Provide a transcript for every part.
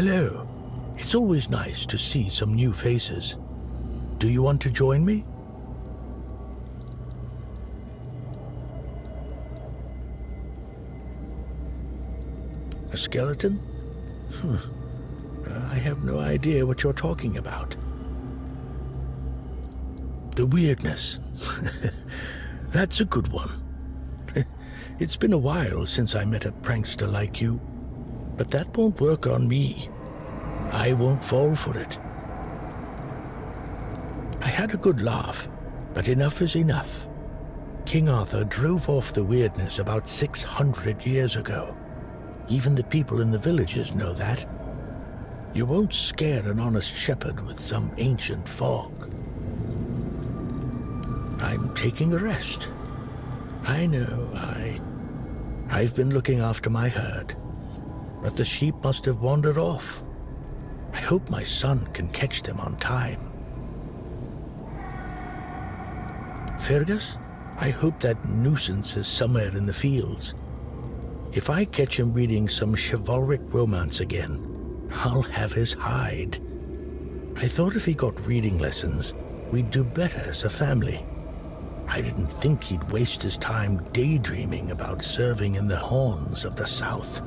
Hello. It's always nice to see some new faces. Do you want to join me? A skeleton? I have no idea what you're talking about. The weirdness. That's a good one. It's been a while since I met a prankster like you, but that won't work on me. I won't fall for it. I had a good laugh, but enough is enough. King Arthur drove off the weirdness about 600 years ago. Even the people in the villages know that. You won't scare an honest shepherd with some ancient fog. I'm taking a rest. I know, I've been looking after my herd, but the sheep must have wandered off. I hope my son can catch them on time. Fergus, I hope that nuisance is somewhere in the fields. If I catch him reading some chivalric romance again, I'll have his hide. I thought if he got reading lessons, we'd do better as a family. I didn't think he'd waste his time daydreaming about serving in the horns of the South.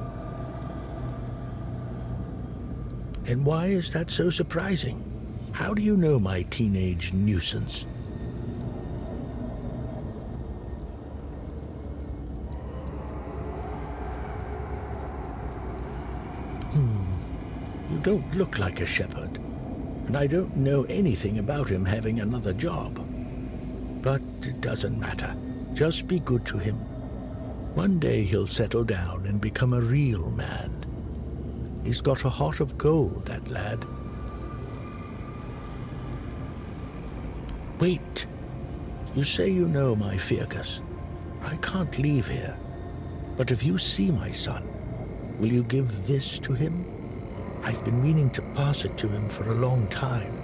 And why is that so surprising? How do you know my teenage nuisance? You don't look like a shepherd, and I don't know anything about him having another job. But it doesn't matter. Just be good to him. One day he'll settle down and become a real man. He's got a heart of gold, that lad. Wait. You say you know my Fergus. I can't leave here. But if you see my son, will you give this to him? I've been meaning to pass it to him for a long time,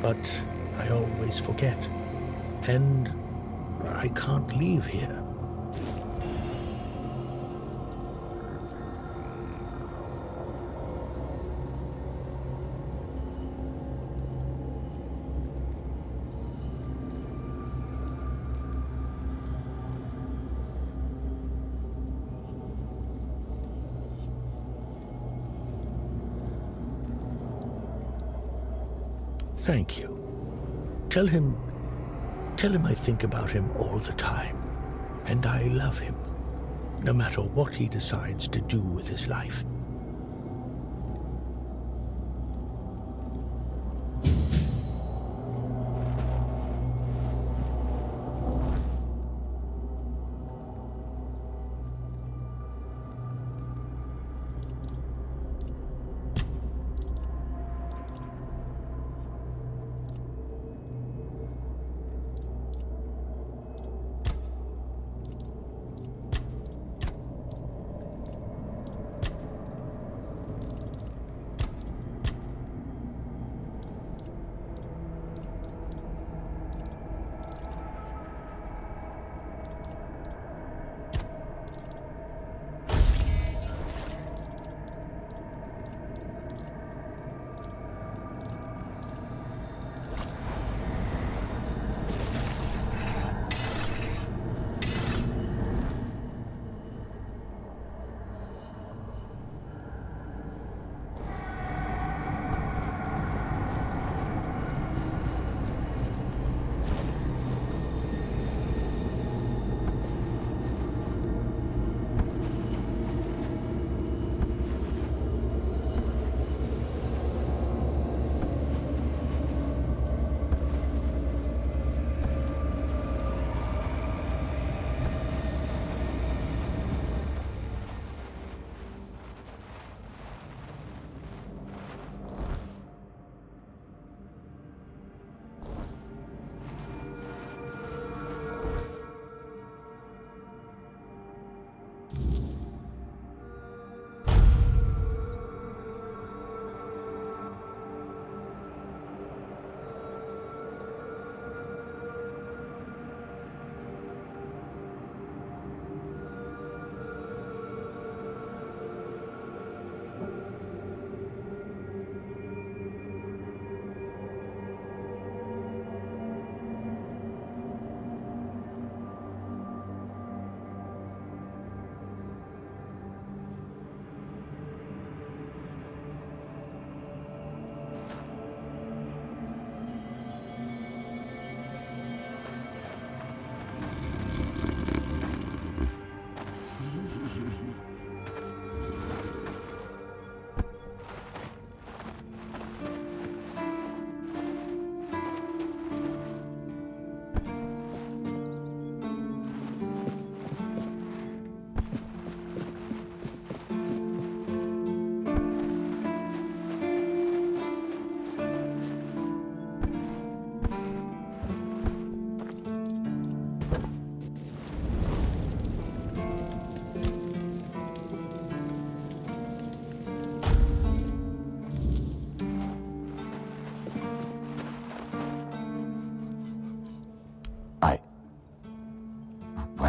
but I always forget. And I can't leave here. Thank you. Tell him I think about him all the time, and I love him, no matter what he decides to do with his life.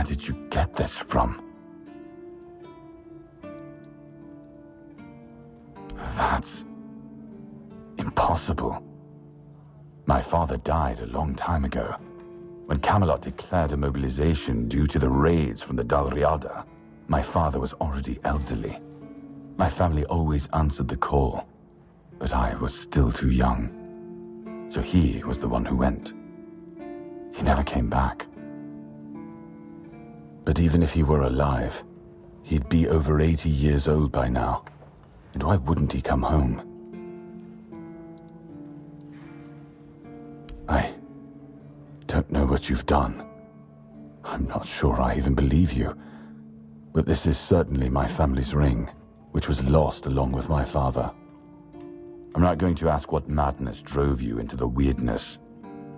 Where did you get this from? That's impossible. My father died a long time ago. When Camelot declared a mobilization due to the raids from the Dalriada, my father was already elderly. My family always answered the call, but I was still too young. So he was the one who went. He never came back. But even if he were alive, he'd be over 80 years old by now. And why wouldn't he come home? I don't know what you've done. I'm not sure I even believe you. But this is certainly my family's ring, which was lost along with my father. I'm not going to ask what madness drove you into the weirdness,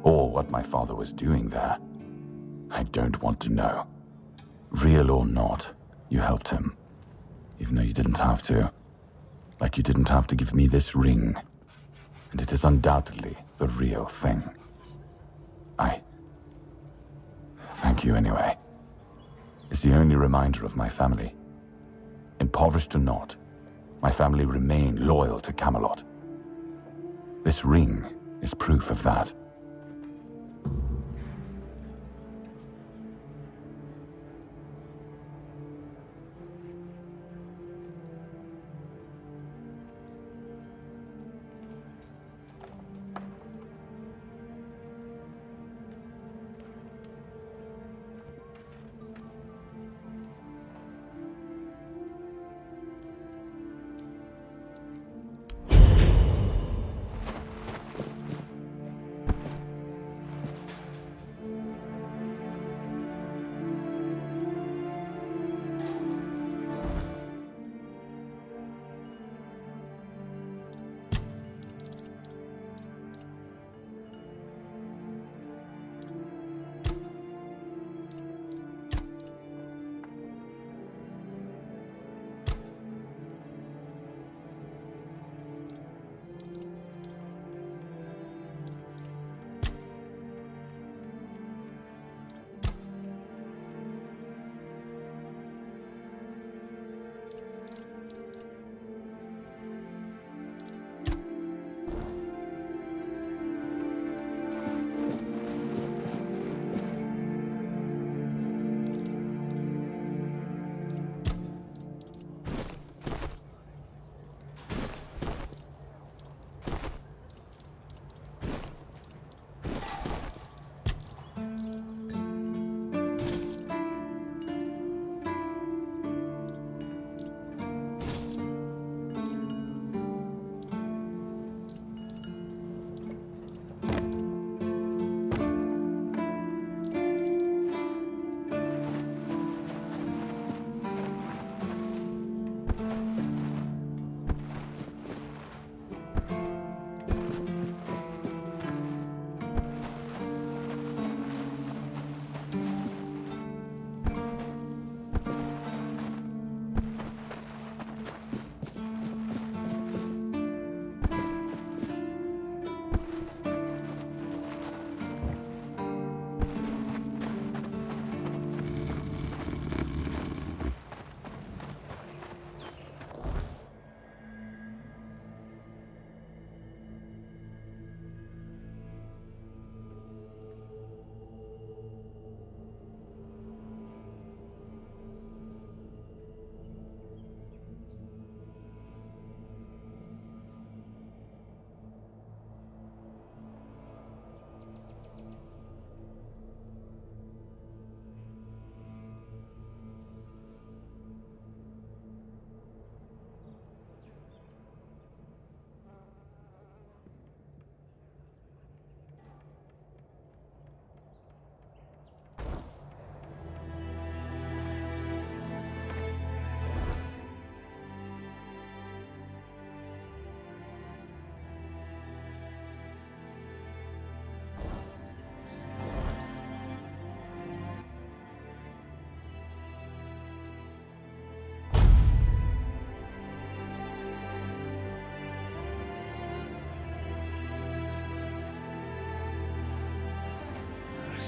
or what my father was doing there. I don't want to know. Real or not, you helped him, even though you didn't have to. Like you didn't have to give me this ring, and it is undoubtedly the real thing. Thank you anyway. It's the only reminder of my family. Impoverished or not, my family remain loyal to Camelot. This ring is proof of that.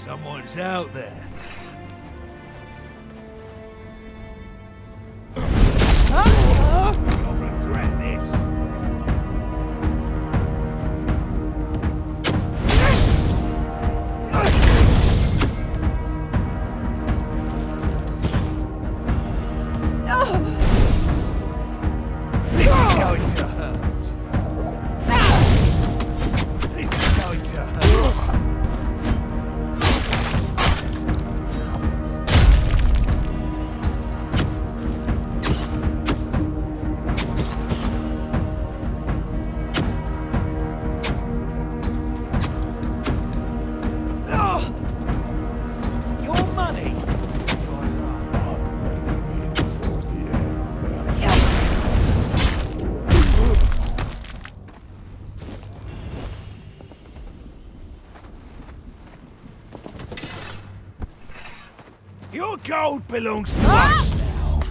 Someone's out there. Your gold belongs to us now.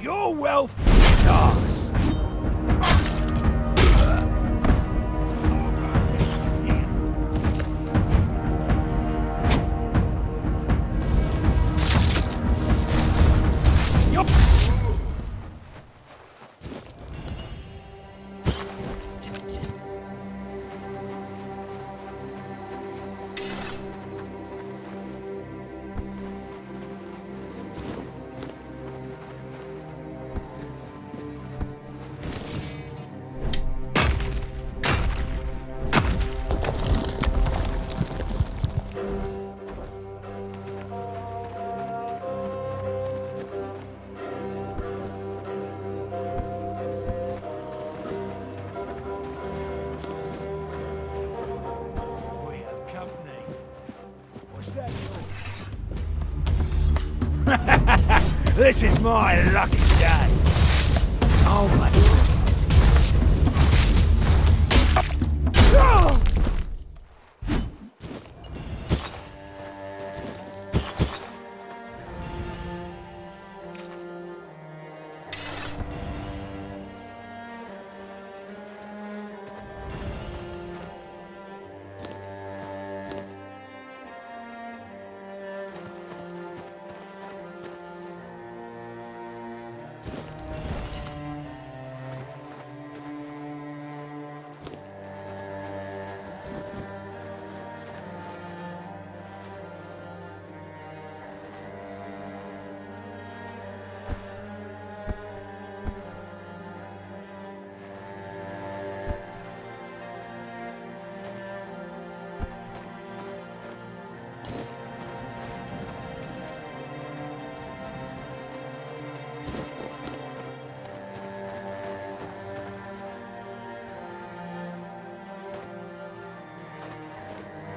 Your wealth is ours. Yup. This is my lucky day. Oh my God.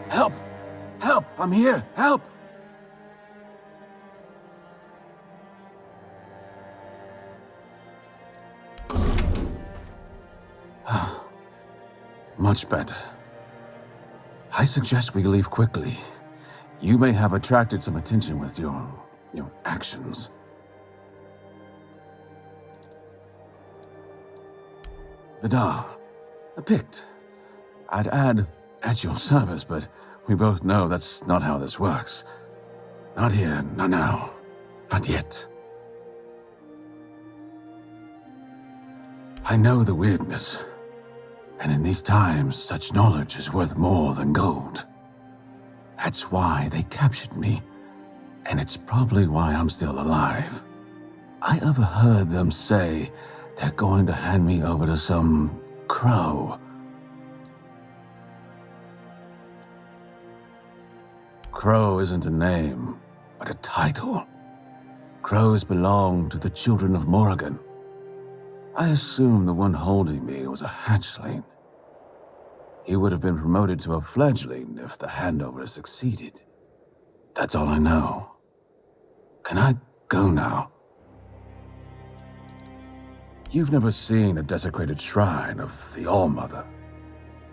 Help! Help! I'm here! Help! Much better. I suggest we leave quickly. You may have attracted some attention with your actions. Vidar, a Pict. I'd add at your service, but we both know that's not how this works. Not here, not now, not yet. I know the weirdness, and in these times, such knowledge is worth more than gold. That's why they captured me, and it's probably why I'm still alive. I overheard them say they're going to hand me over to some crow. Crow isn't a name, but a title. Crows belong to the children of Morrigan. I assume the one holding me was a hatchling. He would have been promoted to a fledgling if the handover succeeded. That's all I know. Can I go now? You've never seen a desecrated shrine of the All-Mother.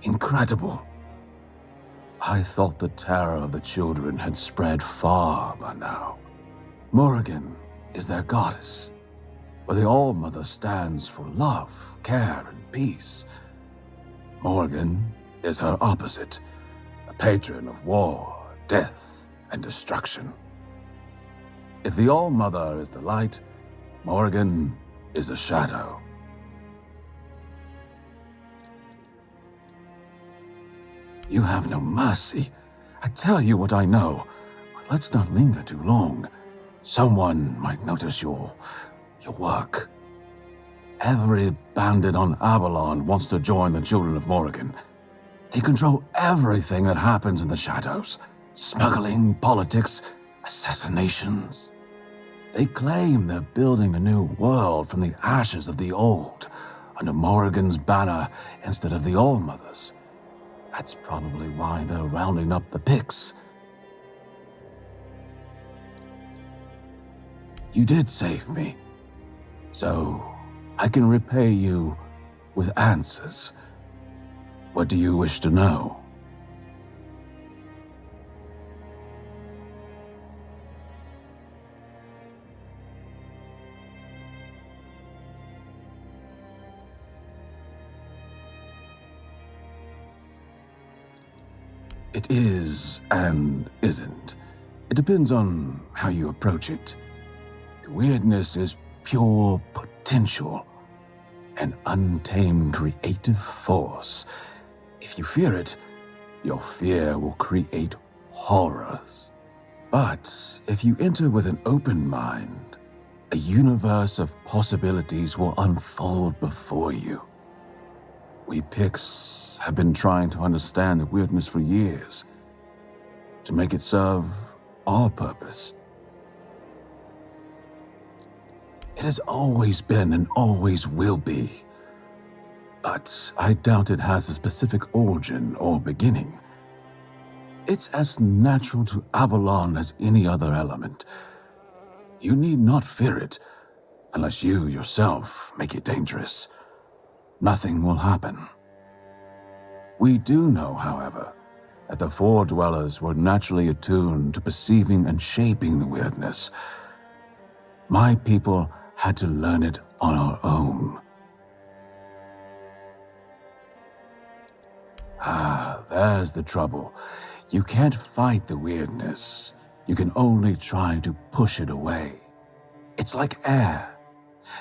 Incredible. I thought the terror of the children had spread far by now. Morrigan is their goddess, where the All-Mother stands for love, care, and peace. Morrigan is her opposite, a patron of war, death, and destruction. If the All-Mother is the light, Morrigan is a shadow. You have no mercy. I tell you what I know. Let's not linger too long. Someone might notice your work. Every bandit on Avalon wants to join the Children of Morrigan. They control everything that happens in the shadows. Smuggling, politics, assassinations. They claim they're building a new world from the ashes of the old, under Morrigan's banner instead of the All-Mother's. That's probably why they're rounding up the picks. You did save me, so I can repay you with answers. What do you wish to know? It is and isn't. It depends on how you approach it. The weirdness is pure potential, an untamed creative force. If you fear it, your fear will create horrors. But if you enter with an open mind, a universe of possibilities will unfold before you. We Picts have been trying to understand the weirdness for years, to make it serve our purpose. It has always been and always will be, but I doubt it has a specific origin or beginning. It's as natural to Avalon as any other element. You need not fear it, unless you yourself make it dangerous. Nothing will happen. We do know, however, that the Four Dwellers were naturally attuned to perceiving and shaping the weirdness. My people had to learn it on our own. There's the trouble. You can't fight the weirdness. You can only try to push it away. It's like air.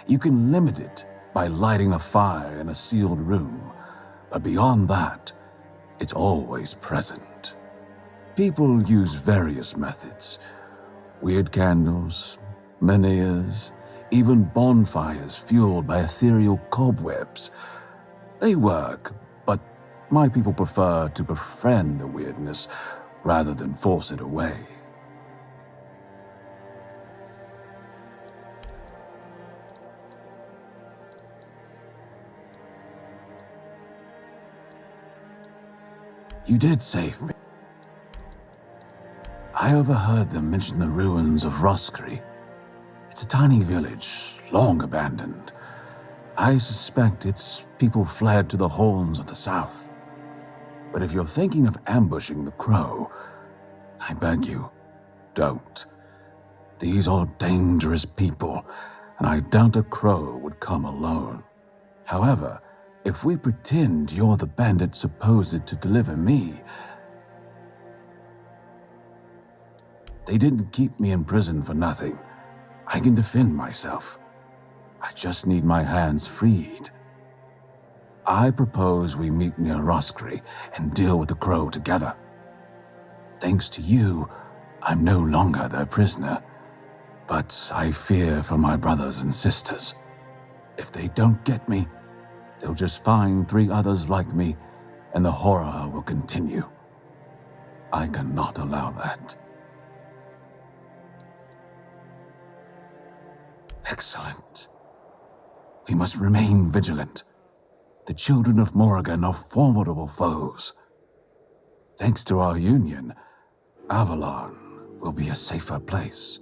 You can limit it by lighting a fire in a sealed room, but beyond that, it's always present. People use various methods. Weird candles, menhirs, even bonfires fueled by ethereal cobwebs. They work, but my people prefer to befriend the weirdness rather than force it away. You did save me. I overheard them mention the ruins of Roscry. It's a tiny village, long abandoned. I suspect its people fled to the horns of the south. But if you're thinking of ambushing the Crow, I beg you, don't. These are dangerous people, and I doubt a Crow would come alone. However, if we pretend you're the bandit supposed to deliver me, they didn't keep me in prison for nothing. I can defend myself. I just need my hands freed. I propose we meet near Roscry and deal with the Crow together. Thanks to you, I'm no longer their prisoner, but I fear for my brothers and sisters. If they don't get me, they'll just find 3 others like me, and the horror will continue. I cannot allow that. Excellent. We must remain vigilant. The Children of Morrigan are formidable foes. Thanks to our union, Avalon will be a safer place.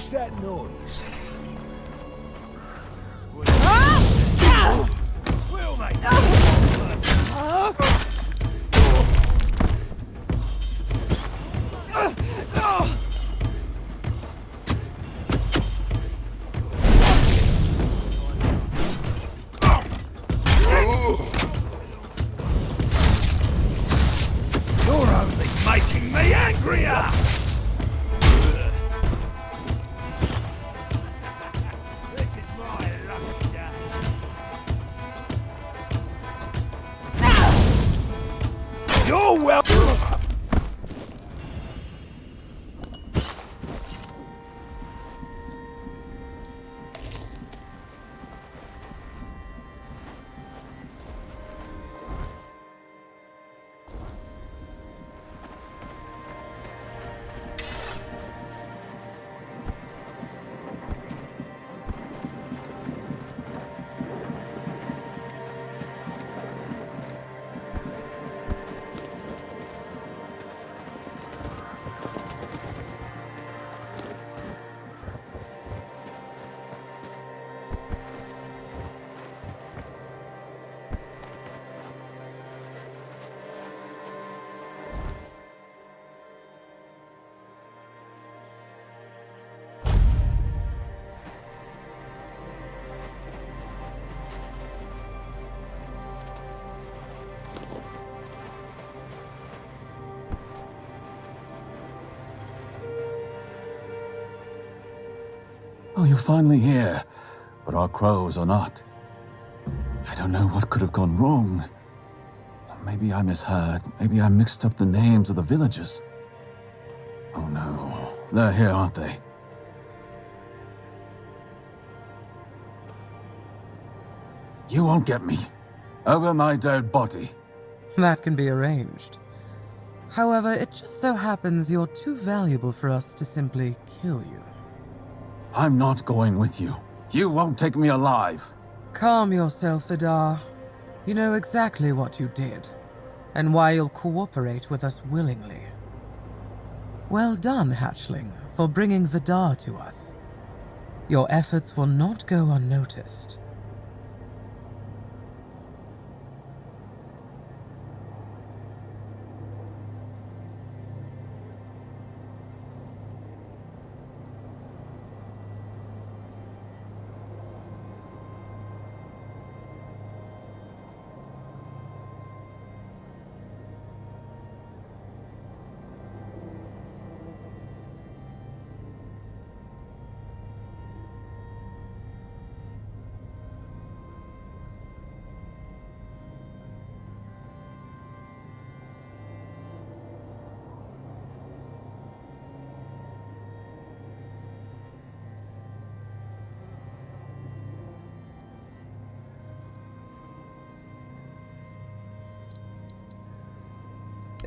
What's that noise? Will they? You're only making me angrier! This is my lucky day. You're welcome! Oh, you're finally here, but our crows are not. I don't know what could have gone wrong. Maybe I misheard. Maybe I mixed up the names of the villagers. Oh no, they're here, aren't they? You won't get me. Over my dead body. That can be arranged. However, it just so happens you're too valuable for us to simply kill you. I'm not going with you. You won't take me alive. Calm yourself, Vidar. You know exactly what you did, and why you'll cooperate with us willingly. Well done, Hatchling, for bringing Vidar to us. Your efforts will not go unnoticed.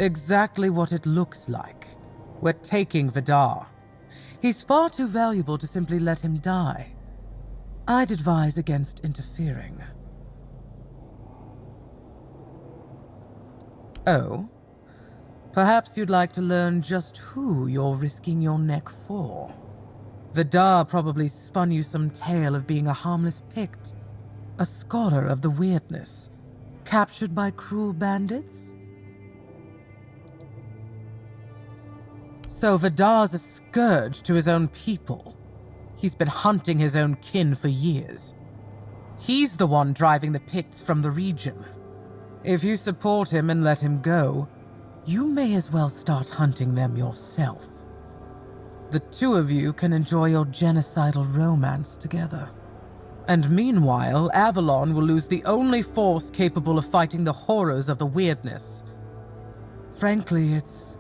Exactly what it looks like. We're taking Vidar. He's far too valuable to simply let him die. I'd advise against interfering. Oh? Perhaps you'd like to learn just who you're risking your neck for. Vidar probably spun you some tale of being a harmless Pict, a scholar of the weirdness, captured by cruel bandits? So Vidar's a scourge to his own people. He's been hunting his own kin for years. He's the one driving the Picts from the region. If you support him and let him go, you may as well start hunting them yourself. The two of you can enjoy your genocidal romance together. And meanwhile, Avalon will lose the only force capable of fighting the horrors of the weirdness. Frankly, it's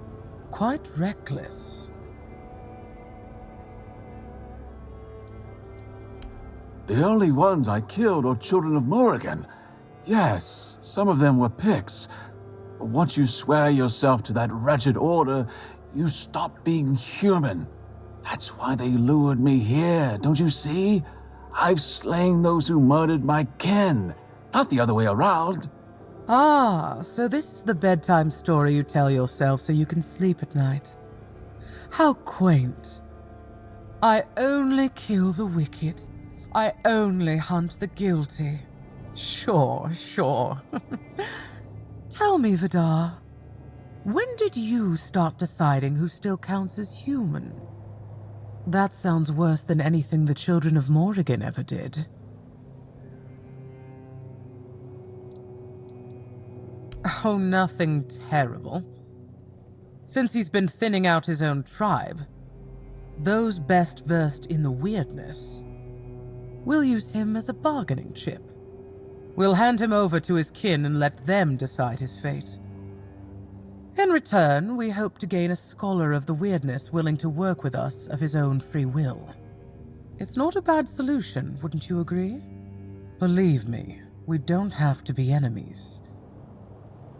quite reckless. The only ones I killed are children of Morrigan. Yes, some of them were Picts. But once you swear yourself to that wretched order, you stop being human. That's why they lured me here, don't you see? I've slain those who murdered my kin, not the other way around. Ah, so this is the bedtime story you tell yourself so you can sleep at night. How quaint. I only kill the wicked. I only hunt the guilty. Sure. Tell me, Vidar, when did you start deciding who still counts as human? That sounds worse than anything the children of Morrigan ever did. Oh, nothing terrible. Since he's been thinning out his own tribe, those best versed in the weirdness, we'll use him as a bargaining chip. We'll hand him over to his kin and let them decide his fate. In return, we hope to gain a scholar of the weirdness willing to work with us of his own free will. It's not a bad solution, wouldn't you agree? Believe me, we don't have to be enemies.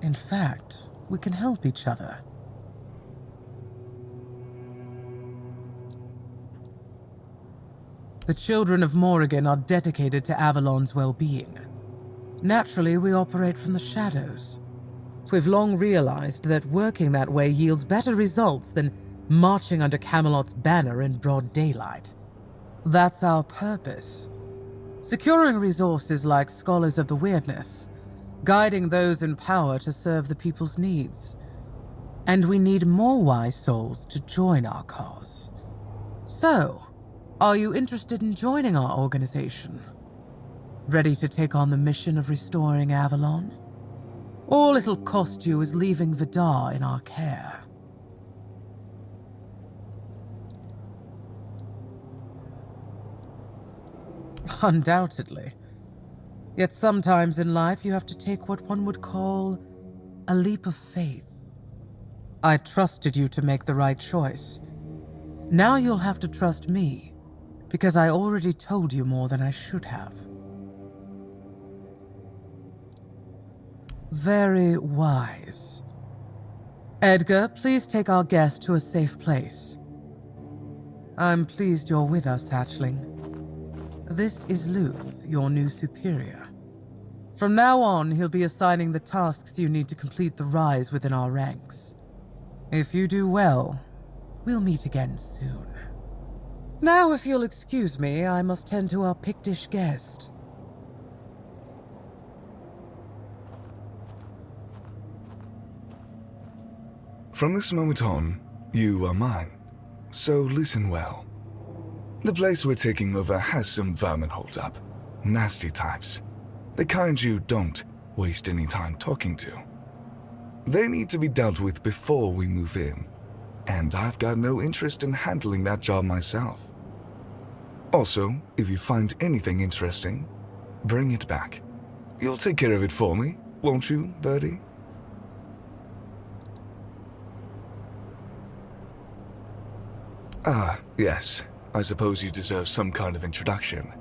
In fact, we can help each other. The children of Morrigan are dedicated to Avalon's well-being. Naturally, we operate from the shadows. We've long realized that working that way yields better results than marching under Camelot's banner in broad daylight. That's our purpose. Securing resources like scholars of the weirdness, guiding those in power to serve the people's needs. And we need more wise souls to join our cause. So, are you interested in joining our organization? Ready to take on the mission of restoring Avalon? All it'll cost you is leaving Vidar in our care. Undoubtedly. Yet sometimes in life you have to take what one would call a leap of faith. I trusted you to make the right choice. Now you'll have to trust me, because I already told you more than I should have. Very wise. Edgar, please take our guest to a safe place. I'm pleased you're with us, hatchling. This is Luth, your new superior. From now on, he'll be assigning the tasks you need to complete the rise within our ranks. If you do well, we'll meet again soon. Now, if you'll excuse me, I must tend to our Pictish guest. From this moment on, you are mine. So listen well. The place we're taking over has some vermin holed up. Nasty types. The kind you don't waste any time talking to. They need to be dealt with before we move in. And I've got no interest in handling that job myself. Also, if you find anything interesting, bring it back. You'll take care of it for me, won't you, Birdie? Ah, yes. I suppose you deserve some kind of introduction,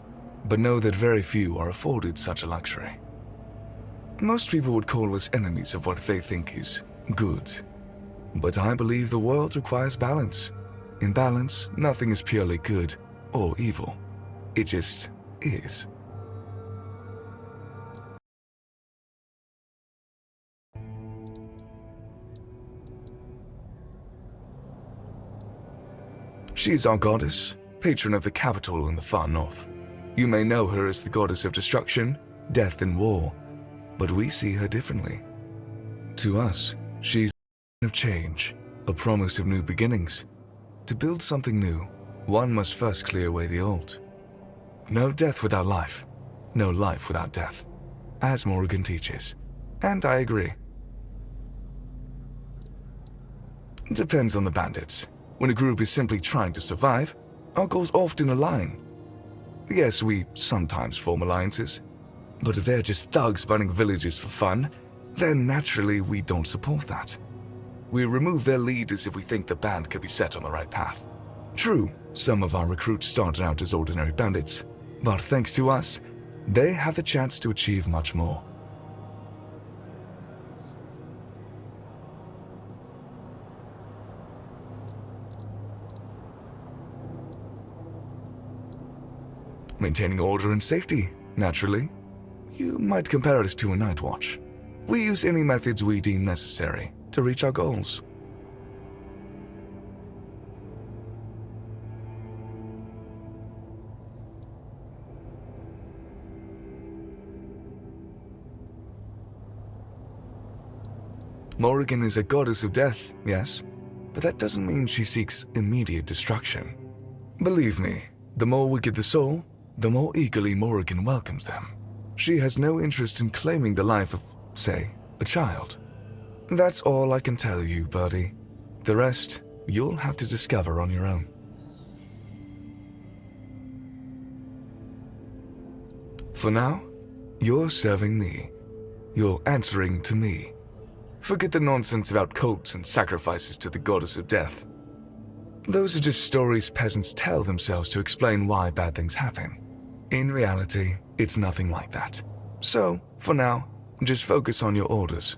but know that very few are afforded such a luxury. Most people would call us enemies of what they think is good. But I believe the world requires balance. In balance, nothing is purely good or evil. It just is. She is our goddess, patron of the capital in the far north. You may know her as the goddess of destruction, death, and war, but we see her differently. To us, she's of change, a promise of new beginnings. To build something new, one must first clear away the old. No death without life, no life without death, as Morrigan teaches. And I agree. Depends on the bandits. When a group is simply trying to survive, our goals often align. Yes, we sometimes form alliances, but if they're just thugs burning villages for fun, then naturally we don't support that. We remove their leaders if we think the band could be set on the right path. True, some of our recruits started out as ordinary bandits, but thanks to us, they have the chance to achieve much more. Maintaining order and safety, naturally. You might compare us to a night watch. We use any methods we deem necessary to reach our goals. Morrigan is a goddess of death, yes, but that doesn't mean she seeks immediate destruction. Believe me, the more wicked the soul, the more eagerly Morrigan welcomes them. She has no interest in claiming the life of, say, a child. That's all I can tell you, Birdie. The rest, you'll have to discover on your own. For now, you're serving me. You're answering to me. Forget the nonsense about cults and sacrifices to the goddess of death. Those are just stories peasants tell themselves to explain why bad things happen. In reality, it's nothing like that. So, for now, just focus on your orders.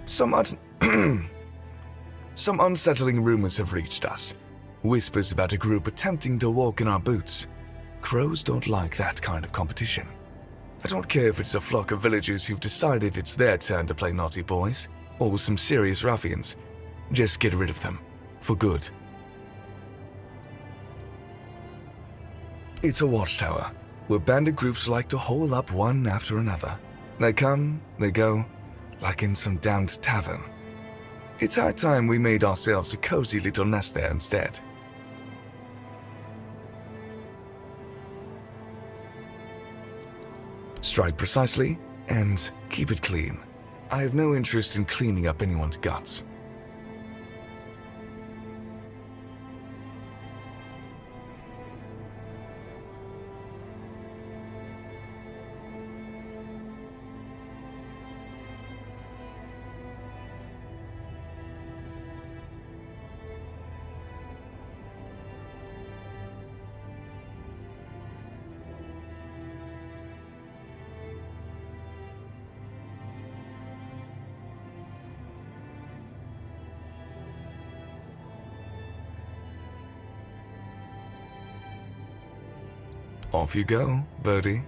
Some unsettling rumors have reached us. Whispers about a group attempting to walk in our boots. Crows don't like that kind of competition. I don't care if it's a flock of villagers who've decided it's their turn to play naughty boys, or some serious ruffians. Just get rid of them. For good. It's a watchtower, where bandit groups like to hole up one after another. They come, they go, like in some damned tavern. It's high time we made ourselves a cozy little nest there instead. Strike precisely, and keep it clean. I have no interest in cleaning up anyone's guts. Off you go, Birdie.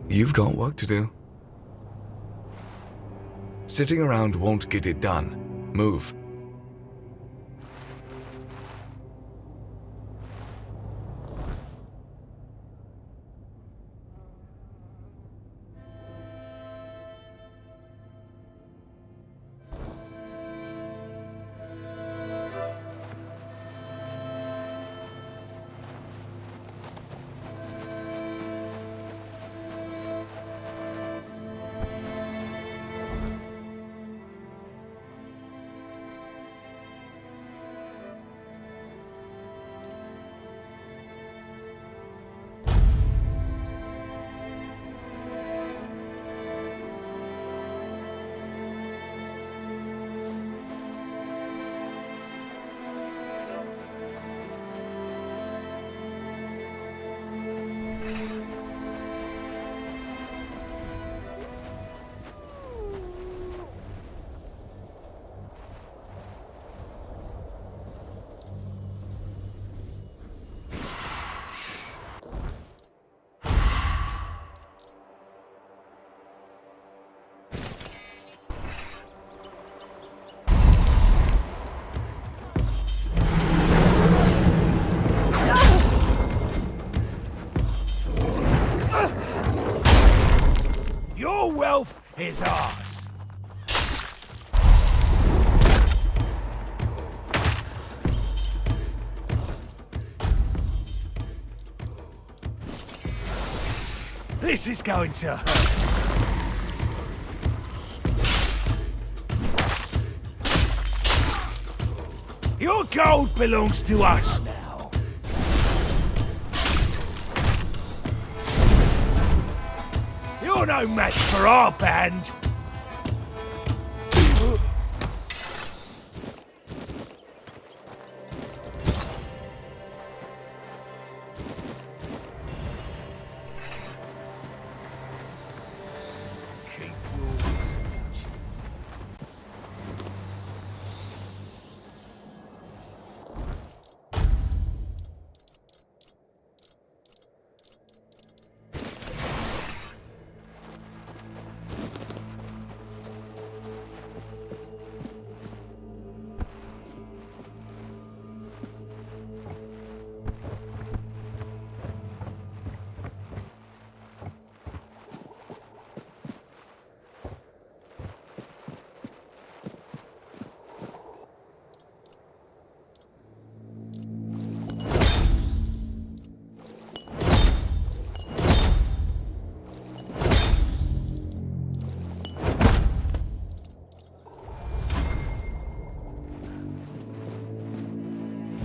You've got work to do. Sitting around won't get it done. Move. Your wealth is ours. This is going to hurt. Your gold belongs to us now. You're no match for our band. Keep your message.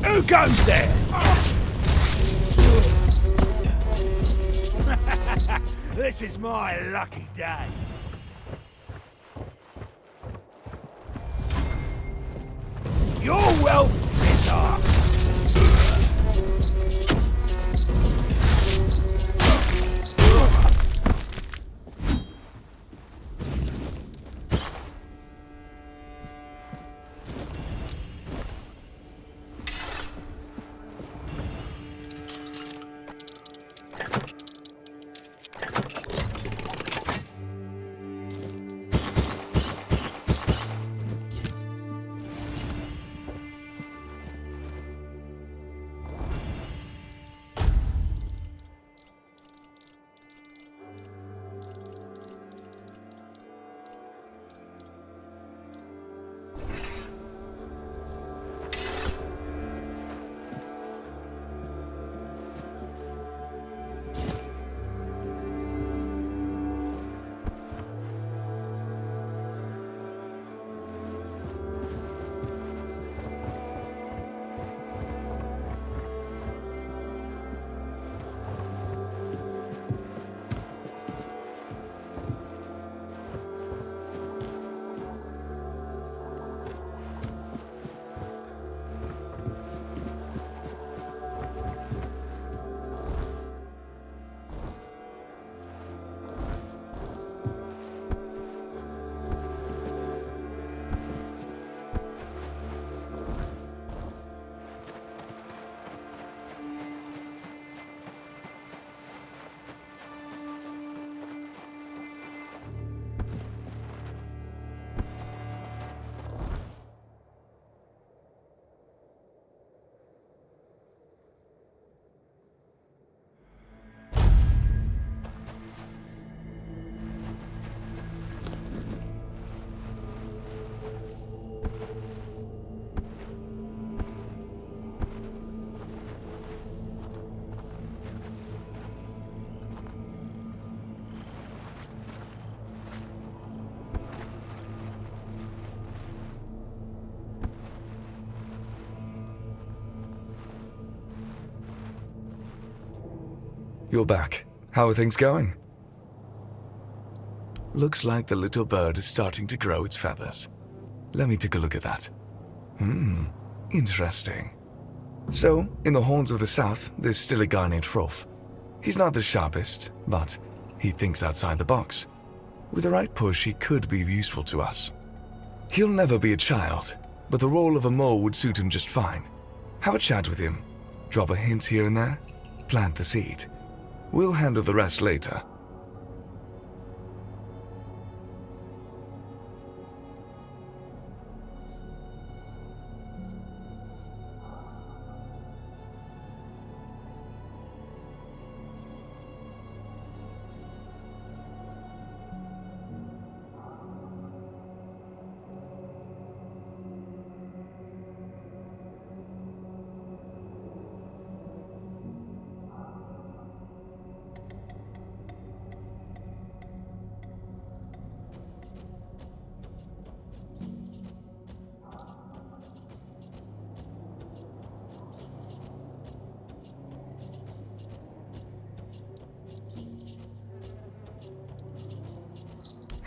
Who goes there? This is my lucky day. Your wealth is ours. You're back. How are things going? Looks like the little bird is starting to grow its feathers. Let me take a look at that. Interesting. So, in the Horns of the South, there's still a guy named Froth. He's not the sharpest, but he thinks outside the box. With the right push, he could be useful to us. He'll never be a child, but the role of a mole would suit him just fine. Have a chat with him. Drop a hint here and there. Plant the seed. We'll handle the rest later.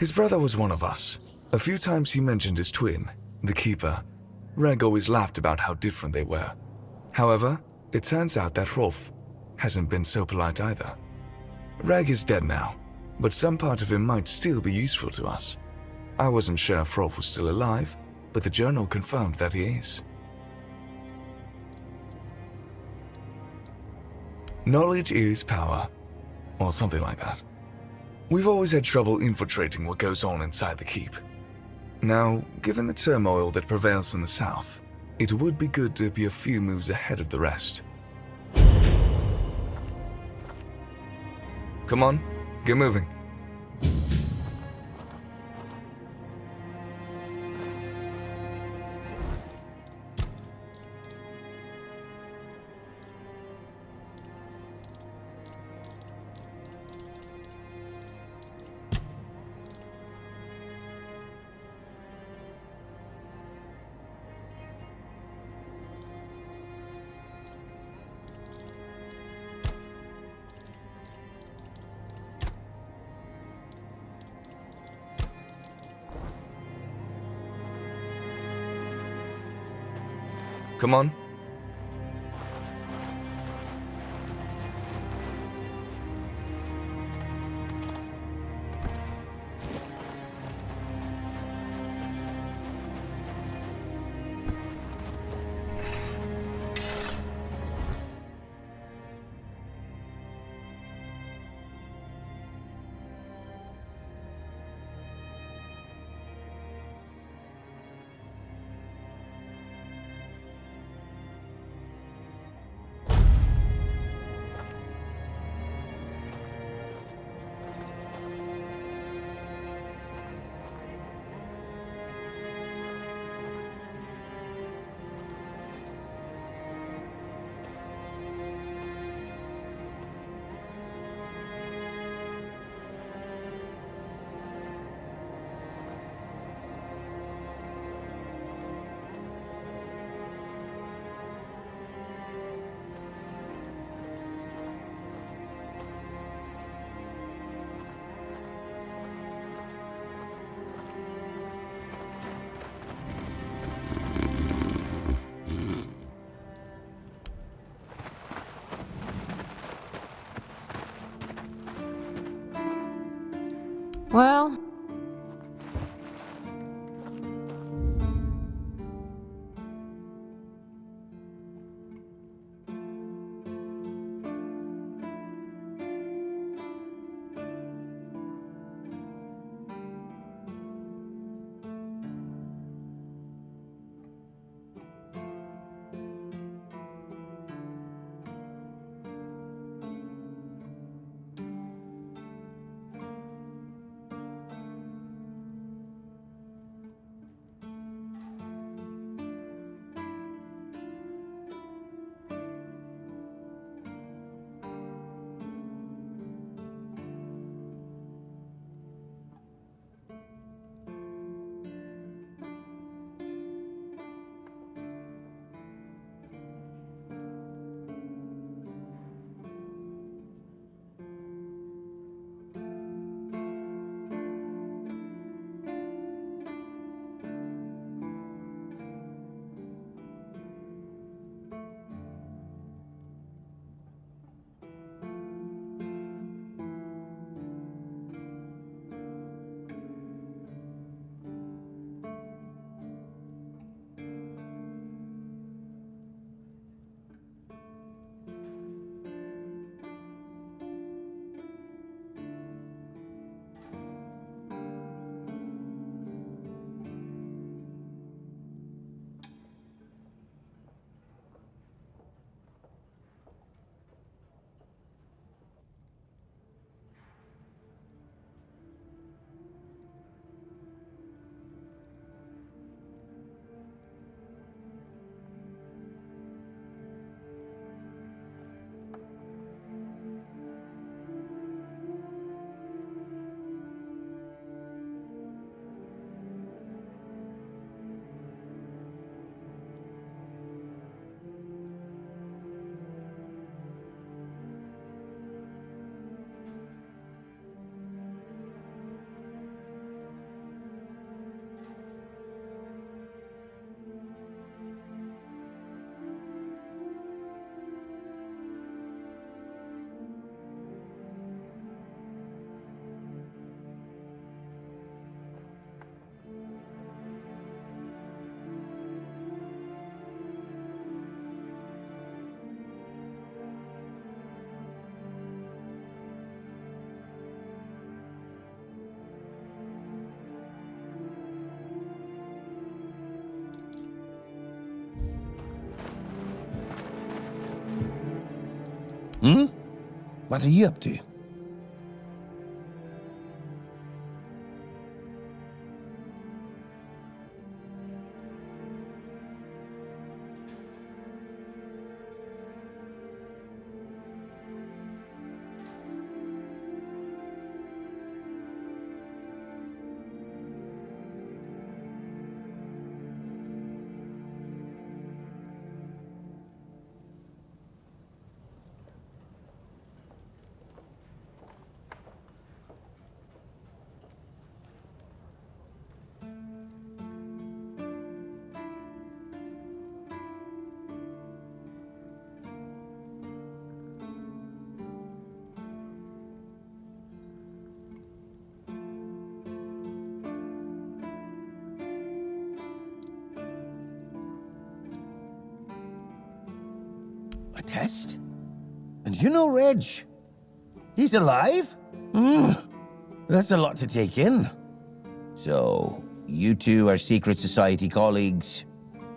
His brother was one of us. A few times he mentioned his twin, the Keeper. Reg always laughed about how different they were. However, it turns out that Rolf hasn't been so polite either. Reg is dead now, but some part of him might still be useful to us. I wasn't sure if Rolf was still alive, but the journal confirmed that he is. Knowledge is power, or something like that. We've always had trouble infiltrating what goes on inside the keep. Now, given the turmoil that prevails in the south, it would be good to be a few moves ahead of the rest. Come on, get moving. Come on. Well, What are you up to? A test? And you know Reg? He's alive? That's a lot to take in. So, you two are secret society colleagues,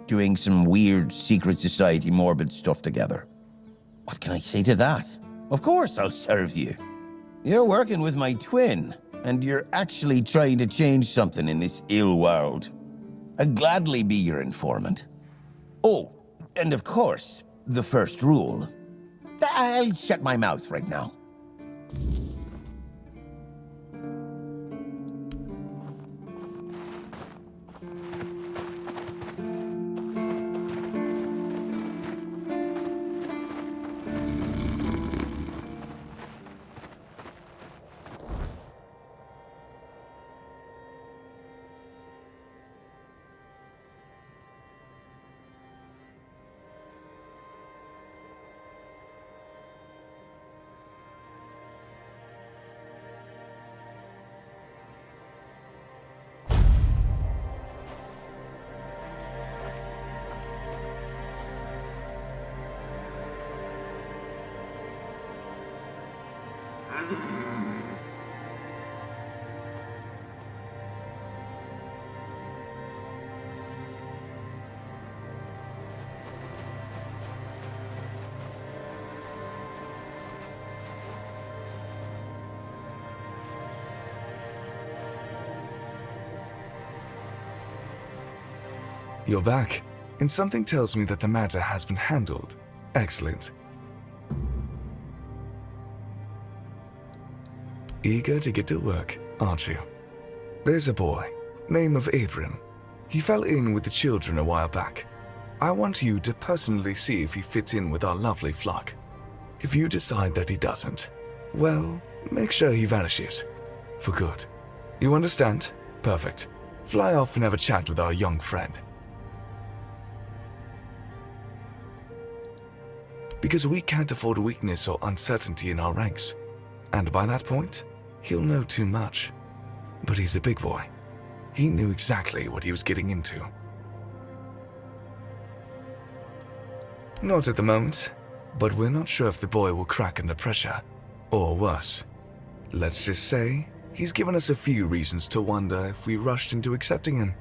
doing some weird secret society morbid stuff together. What can I say to that? Of course I'll serve you. You're working with my twin, and you're actually trying to change something in this ill world. I'd gladly be your informant. Oh, and of course, the first rule. I'll shut my mouth right now. You're back, and something tells me that the matter has been handled. Excellent. Eager to get to work, aren't you? There's a boy, name of Abram. He fell in with the children a while back. I want you to personally see if he fits in with our lovely flock. If you decide that he doesn't, well, make sure he vanishes. For good. You understand? Perfect. Fly off and have a chat with our young friend. Because we can't afford weakness or uncertainty in our ranks. And by that point, he'll know too much. But he's a big boy. He knew exactly what he was getting into. Not at the moment, but we're not sure if the boy will crack under pressure, or worse. Let's just say, he's given us a few reasons to wonder if we rushed into accepting him.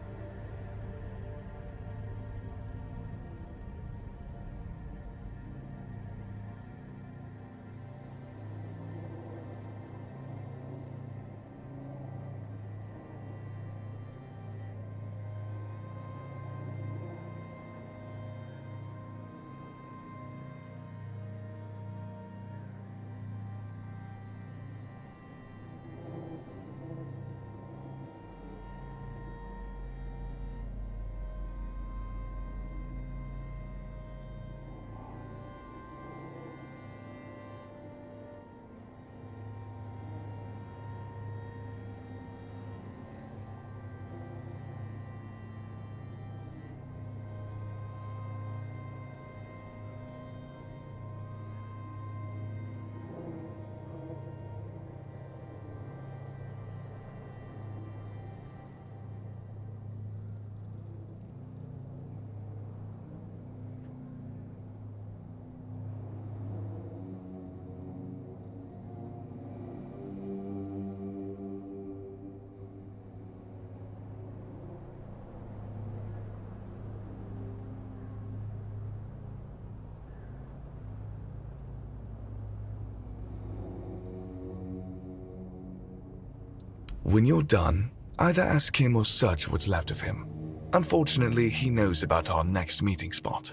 When you're done, either ask him or search what's left of him. Unfortunately, he knows about our next meeting spot.